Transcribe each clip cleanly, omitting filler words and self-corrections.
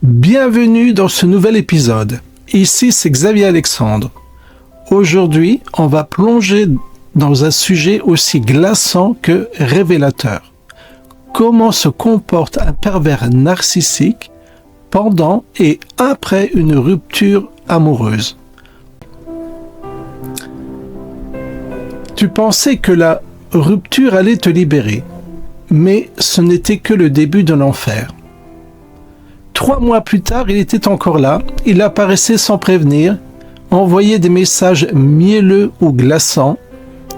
Bienvenue dans ce nouvel épisode. Ici, c'est Xavier Alexandre. Aujourd'hui, on va plonger dans un sujet aussi glaçant que révélateur. Comment se comporte un pervers narcissique pendant et après une rupture amoureuse? Tu pensais que la rupture allait te libérer, mais ce n'était que le début de l'enfer. 3 mois plus tard, il était encore là, il apparaissait sans prévenir, envoyait des messages mielleux ou glaçants,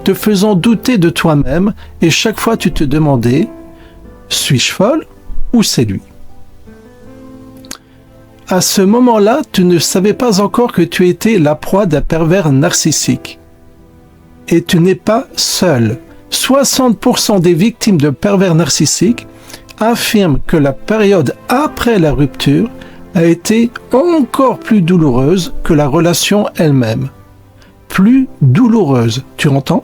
te faisant douter de toi-même, et chaque fois tu te demandais « Suis-je folle ou c'est lui ?» À ce moment-là, tu ne savais pas encore que tu étais la proie d'un pervers narcissique. Et tu n'es pas seul. 60% des victimes de pervers narcissiques affirment que la période après la rupture a été encore plus douloureuse que la relation elle-même. Plus douloureuse, tu entends?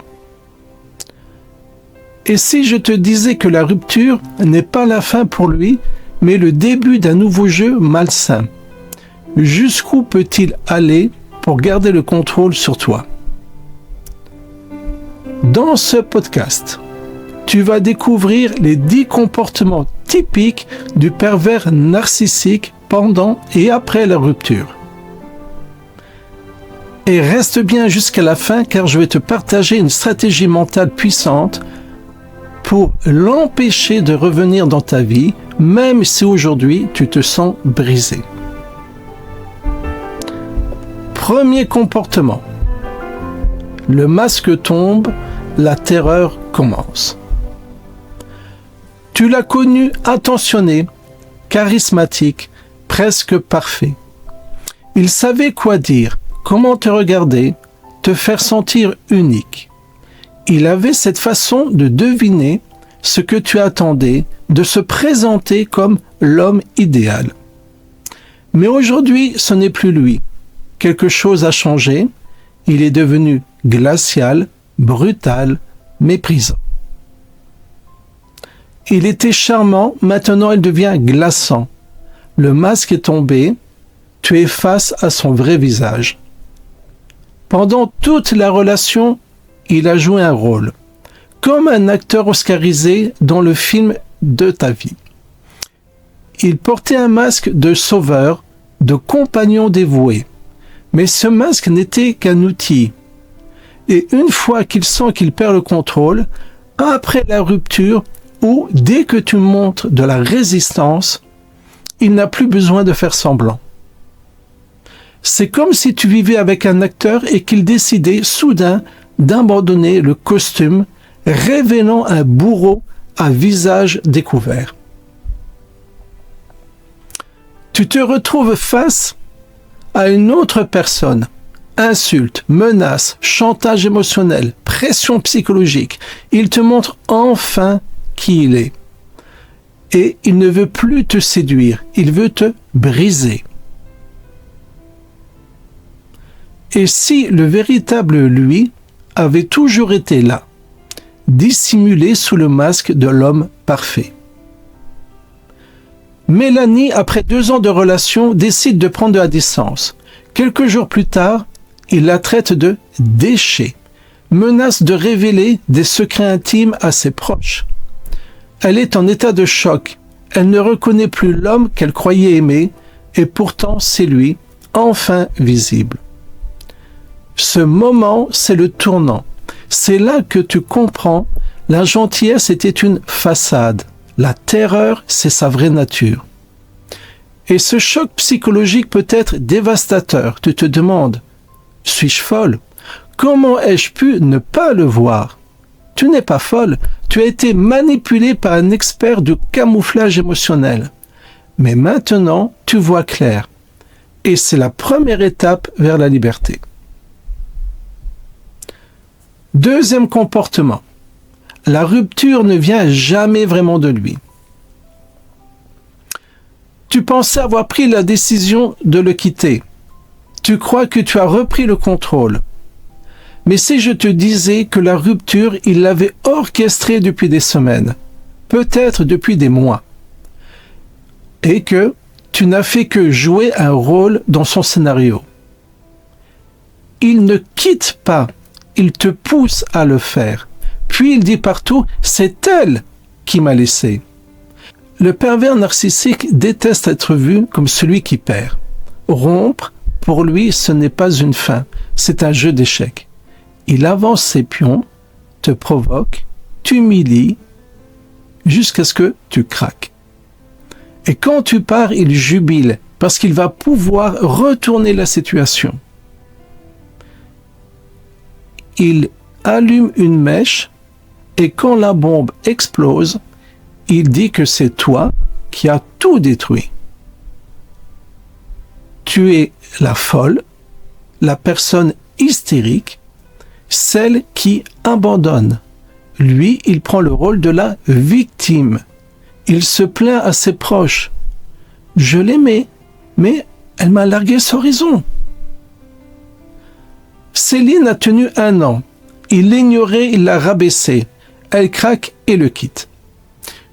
Et si je te disais que la rupture n'est pas la fin pour lui, mais le début d'un nouveau jeu malsain? Jusqu'où peut-il aller pour garder le contrôle sur toi? Dans ce podcast, tu vas découvrir les 10 comportements typiques du pervers narcissique pendant et après la rupture. Et reste bien jusqu'à la fin car je vais te partager une stratégie mentale puissante pour l'empêcher de revenir dans ta vie, même si aujourd'hui tu te sens brisé. Premier comportement. Le masque tombe, la terreur commence. Tu l'as connu attentionné, charismatique, presque parfait. Il savait quoi dire, comment te regarder, te faire sentir unique. Il avait cette façon de deviner ce que tu attendais, de se présenter comme l'homme idéal. Mais aujourd'hui, ce n'est plus lui. Quelque chose a changé. Il est devenu glacial, brutal, méprisant. Il était charmant, maintenant il devient glaçant. Le masque est tombé, tu es face à son vrai visage. Pendant toute la relation, il a joué un rôle, comme un acteur oscarisé dans le film de ta vie. Il portait un masque de sauveur, de compagnon dévoué. Mais ce masque n'était qu'un outil. Et une fois qu'il sent qu'il perd le contrôle, après la rupture, ou dès que tu montres de la résistance, il n'a plus besoin de faire semblant. C'est comme si tu vivais avec un acteur et qu'il décidait soudain d'abandonner le costume, révélant un bourreau à visage découvert. Tu te retrouves face à une autre personne. Insultes, menaces, chantage émotionnel, pression psychologique. Il te montre enfin qui il est. Et il ne veut plus te séduire, il veut te briser. Et si le véritable lui avait toujours été là, dissimulé sous le masque de l'homme parfait? Mélanie, après 2 ans de relation, décide de prendre de la distance. Quelques jours plus tard, il la traite de déchet, menace de révéler des secrets intimes à ses proches. Elle est en état de choc. Elle ne reconnaît plus l'homme qu'elle croyait aimer, et pourtant c'est lui, enfin visible. Ce moment, c'est le tournant. C'est là que tu comprends, la gentillesse était une façade. La terreur, c'est sa vraie nature. Et ce choc psychologique peut être dévastateur. Tu te demandes, suis-je folle? Comment ai-je pu ne pas le voir? Tu n'es pas folle, tu as été manipulée par un expert du camouflage émotionnel. Mais maintenant, tu vois clair. Et c'est la première étape vers la liberté. Deuxième comportement. La rupture ne vient jamais vraiment de lui. Tu pensais avoir pris la décision de le quitter. Tu crois que tu as repris le contrôle. Mais si je te disais que la rupture, il l'avait orchestrée depuis des semaines, peut-être depuis des mois, et que Tu n'as fait que jouer un rôle dans son scénario. Il ne quitte pas, il te pousse à le faire. Puis il dit partout, c'est elle qui m'a laissé. Le pervers narcissique déteste être vu comme celui qui perd. Rompre, pour lui, ce n'est pas une fin, c'est un jeu d'échecs. Il avance ses pions, te provoque, t'humilie, jusqu'à ce que tu craques. Et quand tu pars, il jubile, parce qu'il va pouvoir retourner la situation. Il allume une mèche, et quand la bombe explose, il dit que c'est toi qui as tout détruit. Tu es la folle, la personne hystérique, celle qui abandonne. Lui, il prend le rôle de la victime. Il se plaint à ses proches. Je l'aimais, mais elle m'a largué sans raison. Céline a tenu 1 an. Il l'ignorait, il l'a rabaissée. Elle craque et le quitte.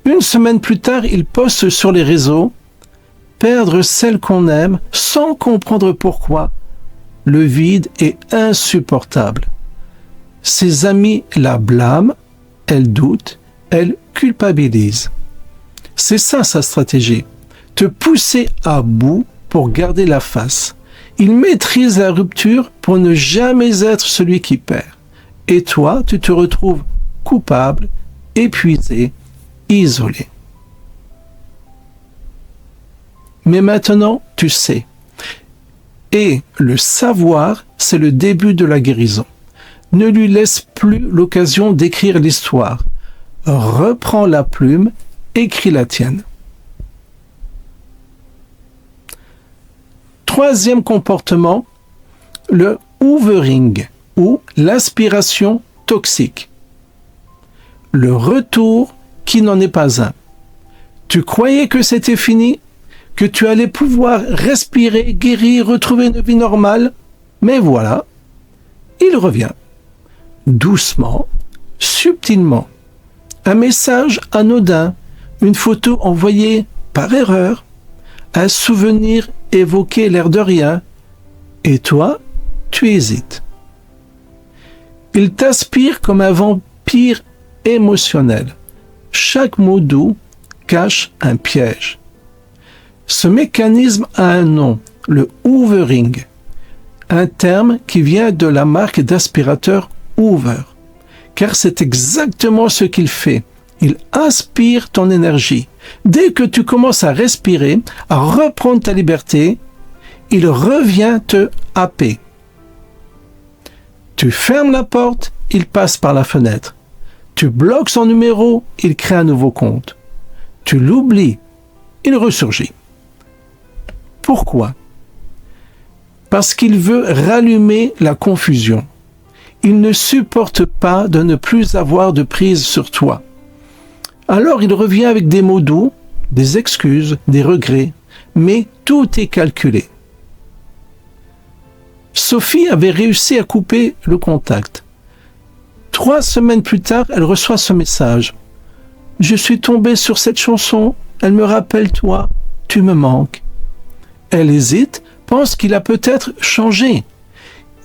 1 semaine plus tard, il poste sur les réseaux « Perdre celle qu'on aime sans comprendre pourquoi. Le vide est insupportable. » Ses amis la blâment, elle doute, elle culpabilise. C'est ça sa stratégie, te pousser à bout pour garder la face. Il maîtrise la rupture pour ne jamais être celui qui perd. Et toi, tu te retrouves coupable, épuisé, isolé. Mais maintenant, tu sais. Et le savoir, c'est le début de la guérison. Ne lui laisse plus l'occasion d'écrire l'histoire. Reprends la plume, écris la tienne. 3e comportement, le hoovering ou l'aspiration toxique. Le retour qui n'en est pas un. Tu croyais que c'était fini, que tu allais pouvoir respirer, guérir, retrouver une vie normale, mais voilà, il revient. Doucement, subtilement. Un message anodin, une photo envoyée par erreur, un souvenir évoqué l'air de rien, et toi, tu hésites. Il t'aspire comme un vampire émotionnel. Chaque mot doux cache un piège. Ce mécanisme a un nom, le hoovering, un terme qui vient de la marque d'aspirateur Hoover, car c'est exactement ce qu'il fait. Il aspire ton énergie. Dès que tu commences à respirer, à reprendre ta liberté, il revient te happer. Tu fermes la porte, il passe par la fenêtre. Tu bloques son numéro, il crée un nouveau compte. Tu l'oublies, il ressurgit. Pourquoi? Parce qu'il veut rallumer la confusion. Il ne supporte pas de ne plus avoir de prise sur toi. Alors il revient avec des mots doux, des excuses, des regrets, mais tout est calculé. Sophie avait réussi à couper le contact. 3 semaines plus tard, elle reçoit ce message. « Je suis tombée sur cette chanson, elle me rappelle toi, tu me manques. » Elle hésite, pense qu'il a peut-être changé.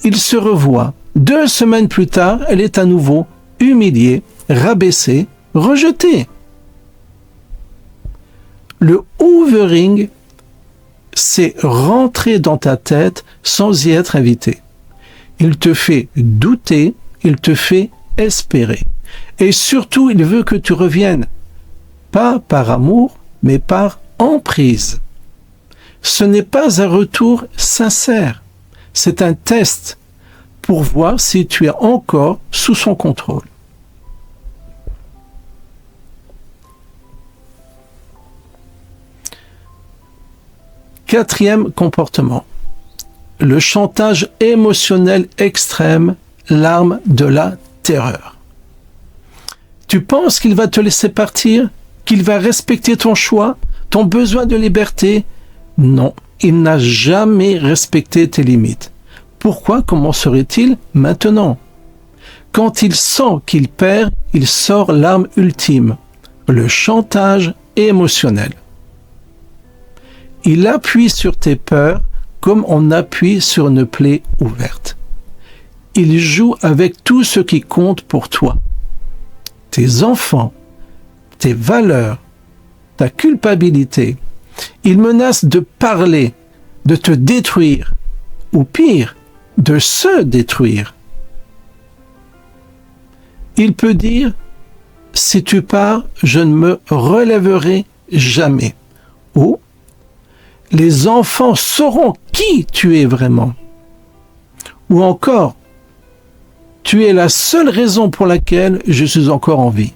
Il se revoit. 2 semaines plus tard, elle est à nouveau humiliée, rabaissée, rejetée. Le hoovering, c'est rentrer dans ta tête sans y être invité. Il te fait douter, il te fait espérer. Et surtout, il veut que tu reviennes, pas par amour, mais par emprise. Ce n'est pas un retour sincère, c'est un test pour voir si tu es encore sous son contrôle. Quatrième comportement, le chantage émotionnel extrême, l'arme de la terreur. Tu penses qu'il va te laisser partir, qu'il va respecter ton choix, ton besoin de liberté? Non, il n'a jamais respecté tes limites. Pourquoi commencerait-il maintenant? Quand il sent qu'il perd, il sort l'arme ultime, le chantage émotionnel. Il appuie sur tes peurs comme on appuie sur une plaie ouverte. Il joue avec tout ce qui compte pour toi. Tes enfants, tes valeurs, ta culpabilité. Il menace de parler, de te détruire, ou pire, de se détruire. Il peut dire, si tu pars, je ne me relèverai jamais. Ou, les enfants sauront qui tu es vraiment. Ou encore, tu es la seule raison pour laquelle je suis encore en vie.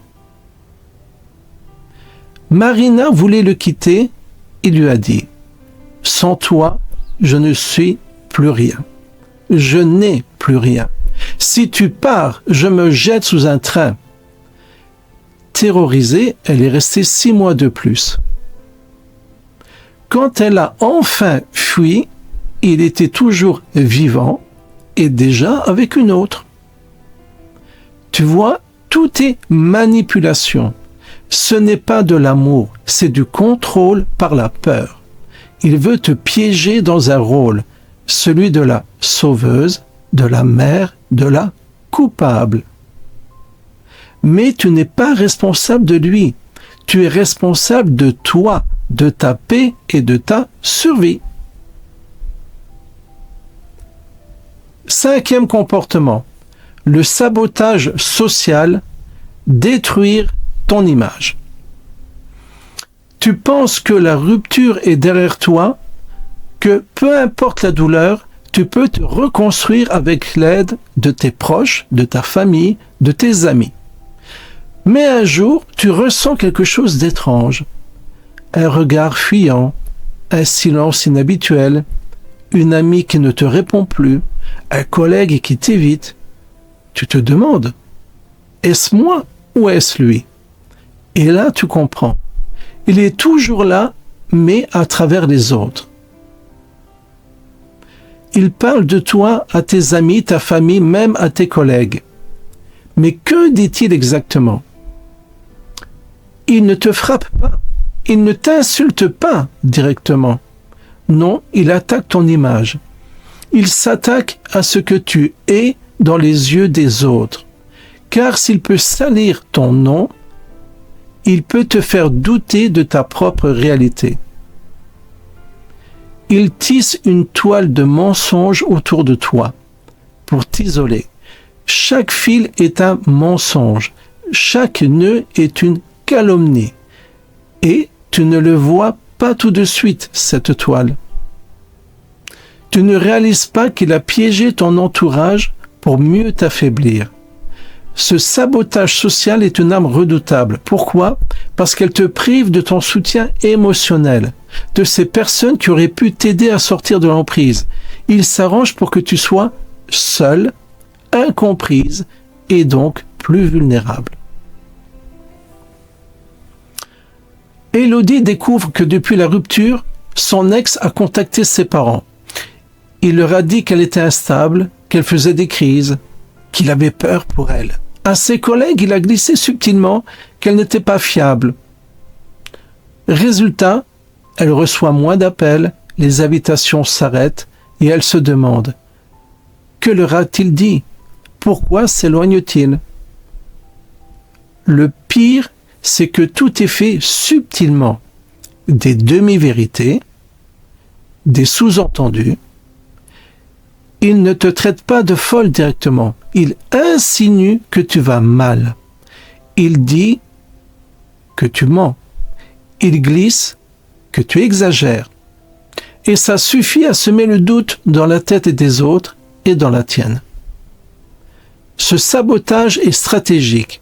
Marina voulait le quitter, il lui a dit, sans toi, je ne suis plus rien. Je n'ai plus rien. Si tu pars, je me jette sous un train. Terrorisée, elle est restée 6 mois de plus. Quand elle a enfin fui, il était toujours vivant et déjà avec une autre. Tu vois, tout est manipulation. Ce n'est pas de l'amour, c'est du contrôle par la peur. Il veut te piéger dans un rôle, celui de la sauveuse, de la mère, de la coupable. Mais tu n'es pas responsable de lui. Tu es responsable de toi, de ta paix et de ta survie. 5e comportement, le sabotage social, détruire ton image. Tu penses que la rupture est derrière toi, que peu importe la douleur, tu peux te reconstruire avec l'aide de tes proches, de ta famille, de tes amis. Mais un jour, tu ressens quelque chose d'étrange. Un regard fuyant, un silence inhabituel, une amie qui ne te répond plus, un collègue qui t'évite. Tu te demandes, est-ce moi ou est-ce lui? Et là, tu comprends. Il est toujours là, mais à travers les autres. Il parle de toi à tes amis, ta famille, même à tes collègues. Mais que dit-il exactement? Il ne te frappe pas. Il ne t'insulte pas directement. Non, il attaque ton image. Il s'attaque à ce que tu es dans les yeux des autres. Car s'il peut salir ton nom, il peut te faire douter de ta propre réalité. Il tisse une toile de mensonges autour de toi pour t'isoler. Chaque fil est un mensonge. Chaque nœud est une calomnie. Et tu ne le vois pas tout de suite, cette toile. Tu ne réalises pas qu'il a piégé ton entourage pour mieux t'affaiblir. Ce sabotage social est une arme redoutable. Pourquoi? Parce qu'elle te prive de ton soutien émotionnel, de ces personnes qui auraient pu t'aider à sortir de l'emprise. Il s'arrange pour que tu sois seule, incomprise et donc plus vulnérable. Élodie découvre que depuis la rupture, son ex a contacté ses parents. Il leur a dit qu'elle était instable, qu'elle faisait des crises, qu'il avait peur pour elle. À ses collègues, il a glissé subtilement qu'elle n'était pas fiable. Résultat, elle reçoit moins d'appels, les invitations s'arrêtent et elle se demande « Que leur a-t-il dit? Pourquoi s'éloigne-t-il » Le pire, c'est que tout est fait subtilement. Des demi-vérités, des sous-entendus. Il ne te traite pas de folle directement. Il insinue que tu vas mal. Il dit que tu mens. Il glisse que tu exagères. Et ça suffit à semer le doute dans la tête des autres et dans la tienne. Ce sabotage est stratégique.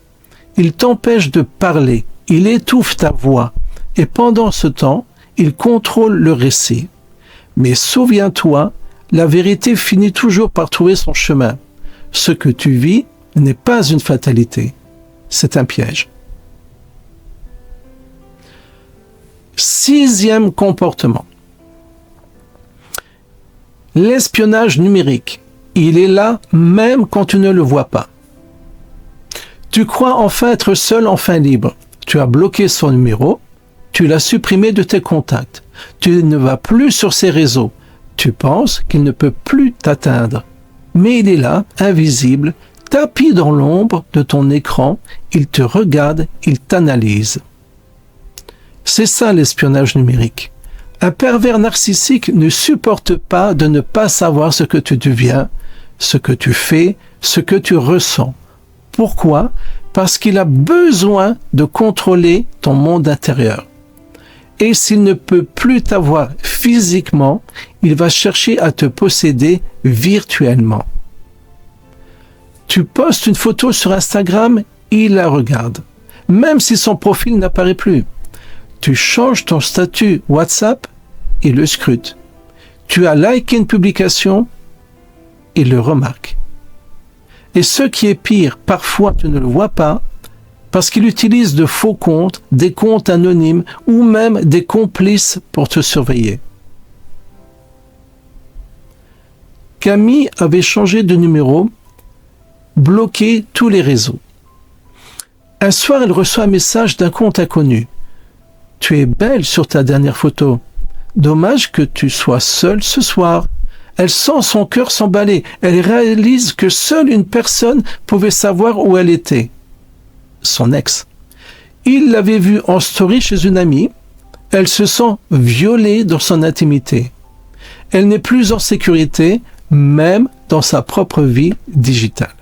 Il t'empêche de parler. Il étouffe ta voix. Et pendant ce temps, il contrôle le récit. Mais souviens-toi, la vérité finit toujours par trouver son chemin. Ce que tu vis n'est pas une fatalité, c'est un piège. 6e comportement. L'espionnage numérique. Il est là même quand tu ne le vois pas. Tu crois enfin être seul, enfin libre. Tu as bloqué son numéro, tu l'as supprimé de tes contacts. Tu ne vas plus sur ses réseaux. Tu penses qu'il ne peut plus t'atteindre. Mais il est là, invisible, tapis dans l'ombre de ton écran. Il te regarde, il t'analyse. C'est ça l'espionnage numérique. Un pervers narcissique ne supporte pas de ne pas savoir ce que tu deviens, ce que tu fais, ce que tu ressens. Pourquoi ? Parce qu'il a besoin de contrôler ton monde intérieur. Et s'il ne peut plus t'avoir physiquement, il va chercher à te posséder virtuellement. Tu postes une photo sur Instagram, il la regarde, même si son profil n'apparaît plus. Tu changes ton statut WhatsApp, il le scrute. Tu as liké une publication, il le remarque. Et ce qui est pire, parfois tu ne le vois pas, parce qu'il utilise de faux comptes, des comptes anonymes ou même des complices pour te surveiller. Camille avait changé de numéro, bloqué tous les réseaux. Un soir, elle reçoit un message d'un compte inconnu. « Tu es belle sur ta dernière photo. Dommage que tu sois seule ce soir. » Elle sent son cœur s'emballer. Elle réalise que seule une personne pouvait savoir où elle était. Son ex. Il l'avait vue en story chez une amie. Elle se sent violée dans son intimité. Elle n'est plus en sécurité, même dans sa propre vie digitale.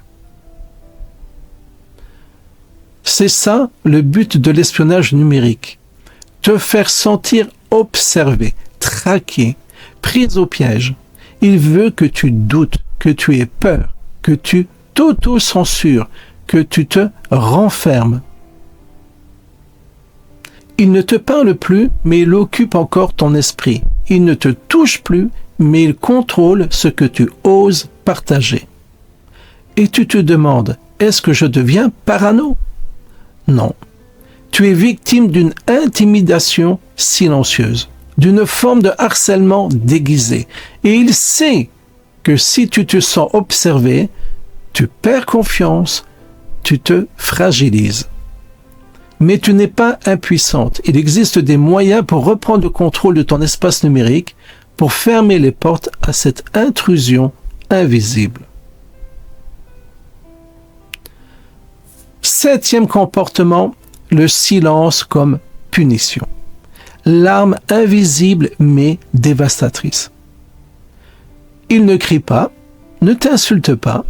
C'est ça le but de l'espionnage numérique. Te faire sentir observé, traqué, pris au piège. Il veut que tu doutes, que tu aies peur, que tu t'auto-censures, que tu te renfermes. Il ne te parle plus, mais il occupe encore ton esprit. Il ne te touche plus, mais il contrôle ce que tu oses partager. Et tu te demandes, est-ce que je deviens parano ? Non. Tu es victime d'une intimidation silencieuse, d'une forme de harcèlement déguisé. Et il sait que si tu te sens observé, tu perds confiance, tu te fragilises. Mais tu n'es pas impuissante. Il existe des moyens pour reprendre le contrôle de ton espace numérique, pour fermer les portes à cette intrusion invisible. 7e comportement, le silence comme punition. L'arme invisible mais dévastatrice. Il ne crie pas, ne t'insulte pas,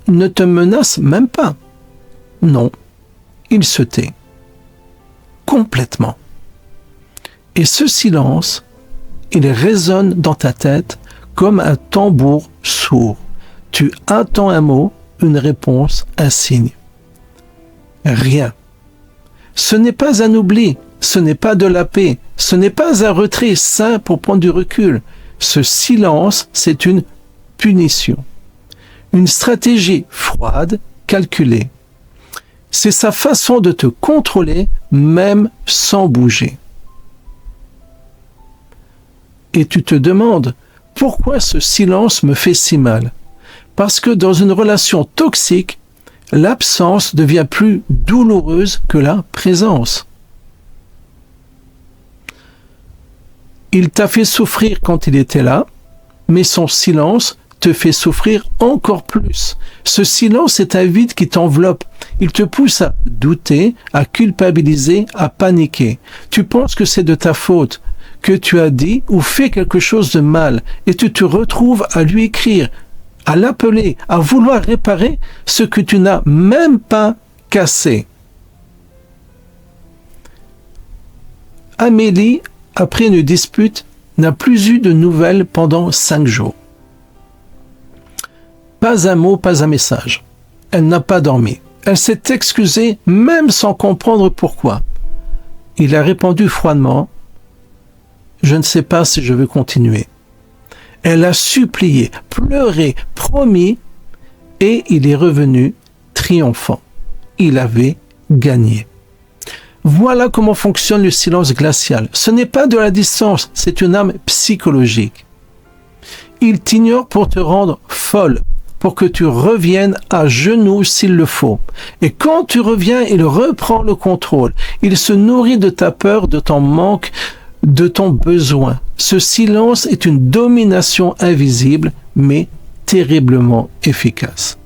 ne te menace même pas. Non, il se tait. Complètement. Et ce silence, il résonne dans ta tête comme un tambour sourd. Tu attends un mot, une réponse, un signe. Rien. Ce n'est pas un oubli, ce n'est pas de la paix, ce n'est pas un retrait sain pour prendre du recul. Ce silence, c'est une punition. Une stratégie froide, calculée. C'est sa façon de te contrôler, même sans bouger. Et tu te demandes, pourquoi ce silence me fait si mal ? Parce que dans une relation toxique, l'absence devient plus douloureuse que la présence. Il t'a fait souffrir quand il était là, mais son silence te fait souffrir encore plus. Ce silence est un vide qui t'enveloppe. Il te pousse à douter, à culpabiliser, à paniquer. Tu penses que c'est de ta faute, que tu as dit ou fait quelque chose de mal, et tu te retrouves à lui écrire, à l'appeler, à vouloir réparer ce que tu n'as même pas cassé. Amélie, après une dispute, n'a plus eu de nouvelles pendant 5 jours. Pas un mot, pas un message. Elle n'a pas dormi. Elle s'est excusée même sans comprendre pourquoi. Il a répondu froidement « Je ne sais pas si je veux continuer ». Elle a supplié, pleuré, promis, et il est revenu triomphant. Il avait gagné. Voilà comment fonctionne le silence glacial. Ce n'est pas de la distance, c'est une arme psychologique. Il t'ignore pour te rendre folle, pour que tu reviennes à genoux s'il le faut. Et quand tu reviens, il reprend le contrôle. Il se nourrit de ta peur, de ton manque, de ton besoin. Ce silence est une domination invisible, mais terriblement efficace.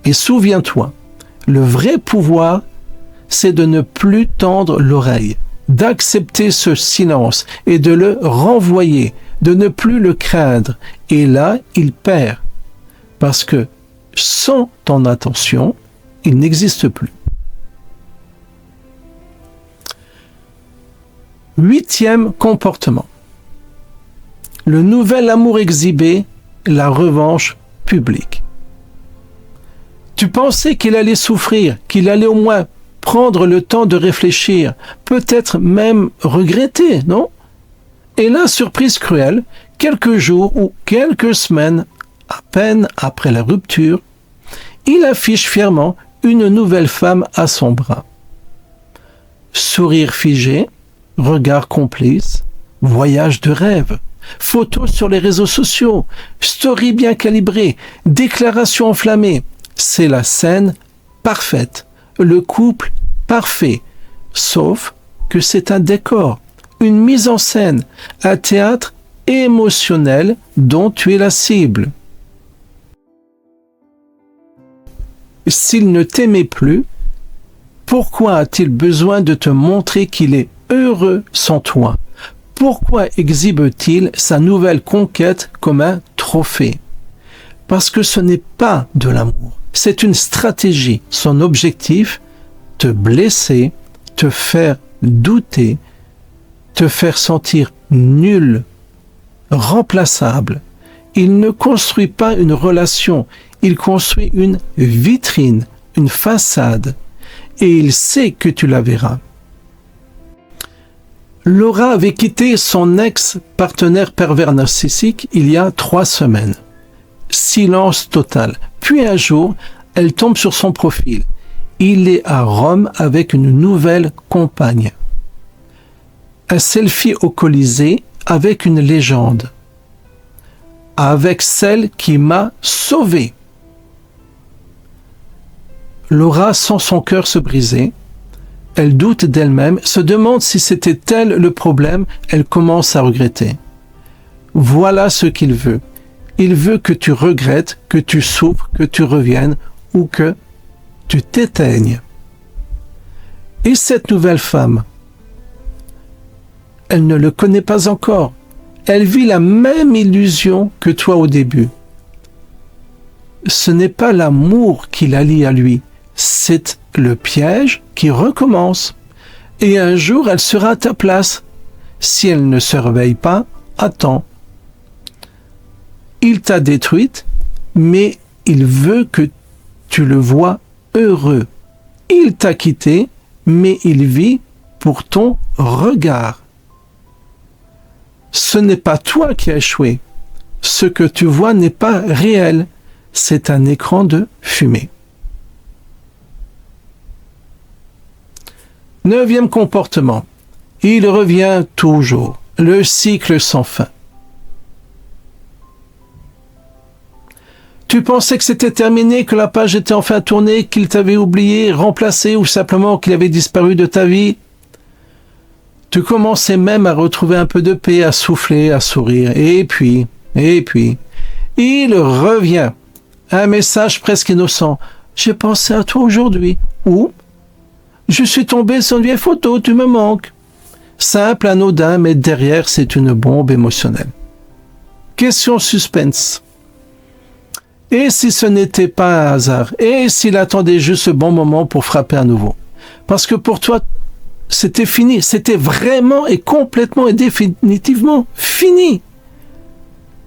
Et souviens-toi, le vrai pouvoir, c'est de ne plus tendre l'oreille, d'accepter ce silence et de le renvoyer, de ne plus le craindre. Et là, il perd. Parce que sans ton attention, il n'existe plus. 8e comportement. Le nouvel amour exhibé, la revanche publique. Tu pensais qu'il allait souffrir, qu'il allait au moins prendre le temps de réfléchir, peut-être même regretter, non? Et là, surprise cruelle, quelques jours ou quelques semaines à peine après la rupture, il affiche fièrement une nouvelle femme à son bras. Sourire figé, regard complice, voyage de rêve, photos sur les réseaux sociaux, story bien calibrée, déclaration enflammée. C'est la scène parfaite, le couple parfait, sauf que c'est un décor, une mise en scène, un théâtre émotionnel dont tu es la cible. S'il ne t'aimait plus, pourquoi a-t-il besoin de te montrer qu'il est heureux sans toi? Pourquoi exhibe-t-il sa nouvelle conquête comme un trophée? Parce que ce n'est pas de l'amour, c'est une stratégie. Son objectif, te blesser, te faire douter, te faire sentir nul, remplaçable. Il ne construit pas une relation, il construit une vitrine, une façade. Et il sait que tu la verras. Laura avait quitté son ex-partenaire pervers narcissique il y a 3 semaines. Silence total. Puis un jour, elle tombe sur son profil. Il est à Rome avec une nouvelle compagne. Un selfie au Colisée avec une légende. Avec celle qui m'a sauvé. Laura sent son cœur se briser. Elle doute d'elle-même, se demande si c'était elle le problème. Elle commence à regretter. Voilà ce qu'il veut. Il veut que tu regrettes, que tu souffres, que tu reviennes ou que tu t'éteignes. Et cette nouvelle femme, elle ne le connaît pas encore. Elle vit la même illusion que toi au début. Ce n'est pas l'amour qui la lie à lui, c'est le piège qui recommence. Et un jour, elle sera à ta place. Si elle ne se réveille pas, attends. Il t'a détruite, mais il veut que tu le vois heureux. Il t'a quitté, mais il vit pour ton regard. Ce n'est pas toi qui as échoué. Ce que tu vois n'est pas réel. C'est un écran de fumée. 9e comportement. Il revient toujours. Le cycle sans fin. Tu pensais que c'était terminé, que la page était enfin tournée, qu'il t'avait oublié, remplacé ou simplement qu'il avait disparu de ta vie. Tu commençais même à retrouver un peu de paix, à souffler, à sourire. Et puis, il revient. Un message presque innocent. J'ai pensé à toi aujourd'hui. Ou, je suis tombé sur une vieille photo, tu me manques. Simple, anodin, mais derrière, c'est une bombe émotionnelle. Question suspense. Et si ce n'était pas un hasard? Et s'il attendait juste ce bon moment pour frapper à nouveau? Parce que pour toi, c'était fini. C'était vraiment et complètement et définitivement fini.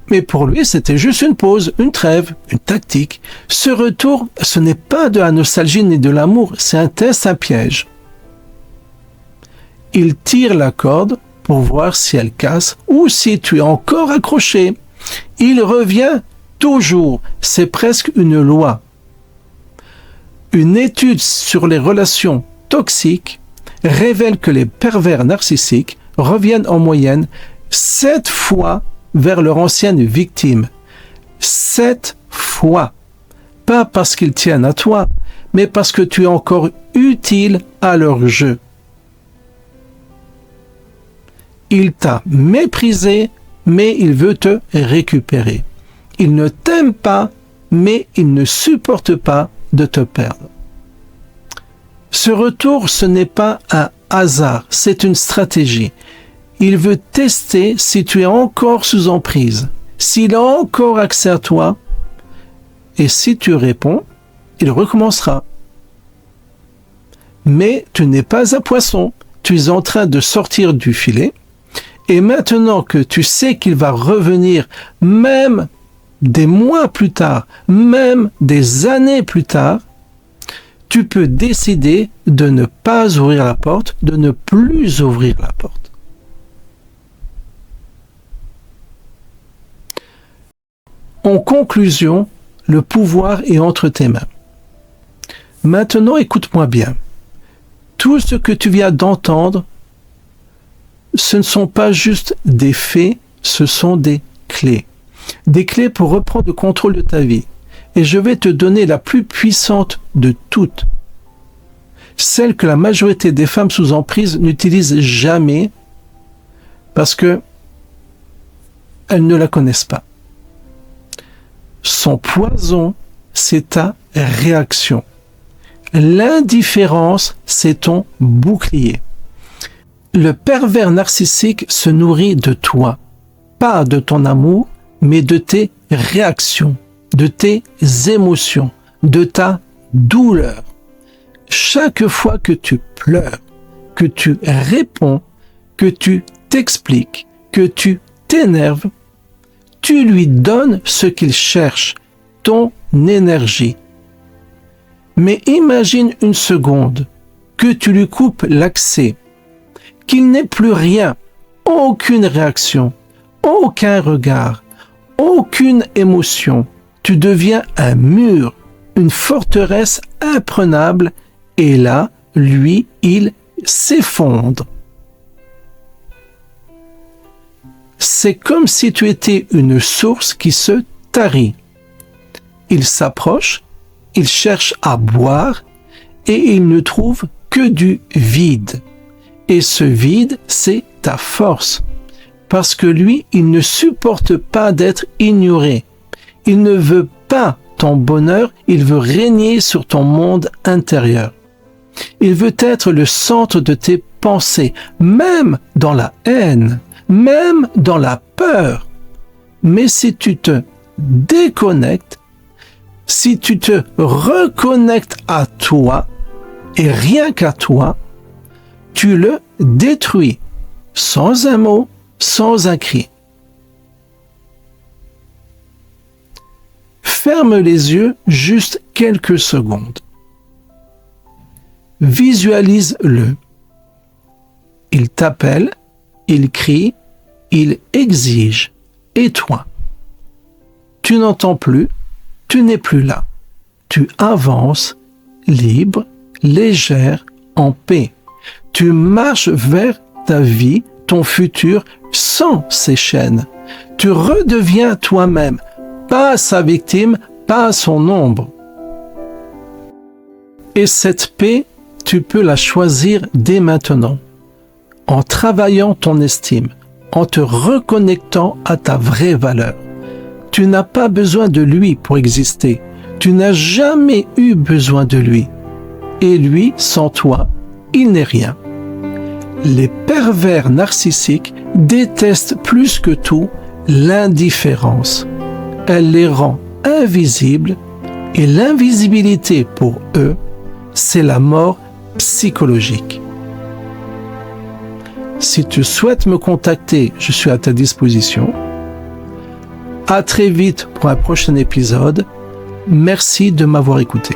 Mais pour lui, c'était juste une pause, une trêve, une tactique. Ce retour, ce n'est pas de la nostalgie ni de l'amour, c'est un test, un piège. Il tire la corde pour voir si elle casse ou si tu es encore accroché. Il revient toujours, c'est presque une loi. Une étude sur les relations toxiques révèle que les pervers narcissiques reviennent en moyenne 7 fois vers leur ancienne victime. 7 fois. Pas parce qu'ils tiennent à toi, mais parce que tu es encore utile à leur jeu. Il t'a méprisé, mais il veut te récupérer. Il ne t'aime pas, mais il ne supporte pas de te perdre. Ce retour, ce n'est pas un hasard, c'est une stratégie. Il veut tester si tu es encore sous emprise, s'il a encore accès à toi, et si tu réponds, il recommencera. Mais tu n'es pas un poisson, tu es en train de sortir du filet, et maintenant que tu sais qu'il va revenir, même des mois plus tard, même des années plus tard, tu peux décider de ne pas ouvrir la porte, de ne plus ouvrir la porte. En conclusion, le pouvoir est entre tes mains. Maintenant, écoute-moi bien. Tout ce que tu viens d'entendre, ce ne sont pas juste des faits, ce sont des clés. Des clés pour reprendre le contrôle de ta vie. Et je vais te donner la plus puissante de toutes. Celle que la majorité des femmes sous emprise n'utilisent jamais parce que elles ne la connaissent pas. Son poison, c'est ta réaction. L'indifférence, c'est ton bouclier. Le pervers narcissique se nourrit de toi, pas de ton amour, mais de tes réactions, de tes émotions, de ta douleur. Chaque fois que tu pleures, que tu réponds, que tu t'expliques, que tu t'énerves, tu lui donnes ce qu'il cherche, ton énergie. Mais imagine une seconde que tu lui coupes l'accès, qu'il n'ait plus rien, aucune réaction, aucun regard, aucune émotion. Tu deviens un mur, une forteresse imprenable, et là, lui, il s'effondre. C'est comme si tu étais une source qui se tarit. Il s'approche, il cherche à boire, et il ne trouve que du vide. Et ce vide, c'est ta force. Parce que lui, il ne supporte pas d'être ignoré. Il ne veut pas ton bonheur, il veut régner sur ton monde intérieur. Il veut être le centre de tes pensées, même dans la haine, même dans la peur. Mais si tu te déconnectes, si tu te reconnectes à toi, et rien qu'à toi, tu le détruis, sans un mot, sans un cri. Ferme les yeux juste quelques secondes. Visualise-le. Il t'appelle, il crie, il exige. Et toi? Tu n'entends plus, tu n'es plus là. Tu avances, libre, légère, en paix. Tu marches vers ta vie, ton futur, sans ces chaînes. Tu redeviens toi-même, pas sa victime, pas son ombre. Et cette paix, tu peux la choisir dès maintenant, en travaillant ton estime, en te reconnectant à ta vraie valeur. Tu n'as pas besoin de lui pour exister. Tu n'as jamais eu besoin de lui. Et lui, sans toi, il n'est rien. Les pervers narcissiques détestent plus que tout l'indifférence. Elle les rend invisibles et l'invisibilité pour eux, c'est la mort psychologique. Si tu souhaites me contacter, je suis à ta disposition. À très vite pour un prochain épisode. Merci de m'avoir écouté.